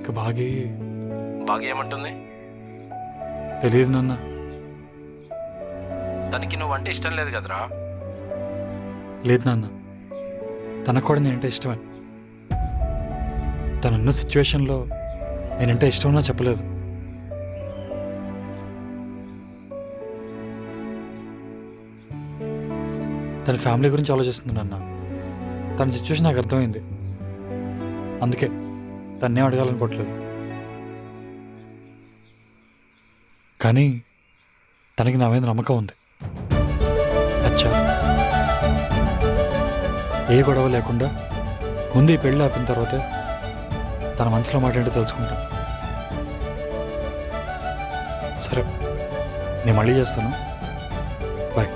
ఇక బాగి బాగా ఏమంటుంది? తెలియదు నాన్న. తనకి నువ్వంటే ఇష్టం లేదు కదరా? లేదు నాన్న, తనకు కూడా నేనంటే ఇష్టమే. తనున్న సిచ్యువేషన్లో నేనంటే ఇష్టమన్నా చెప్పలేదు. తన ఫ్యామిలీ గురించి ఆలోచిస్తుంది నాన్న. తన సిచ్యువేషన్ నాకు అర్థమైంది, అందుకే తన్నే అడగాలనుకోవట్లేదు. కానీ తనకి నా మీద నమ్మకం ఉంది. అచ్చా, ఏ గొడవ లేకుండా ముందు ఈ పెళ్ళి ఆపిన తర్వాతే తన మనసులో మాట ఏంటో తెలుసుకుంటా. సరే, నేను మళ్ళీ చేస్తాను. బాయ్.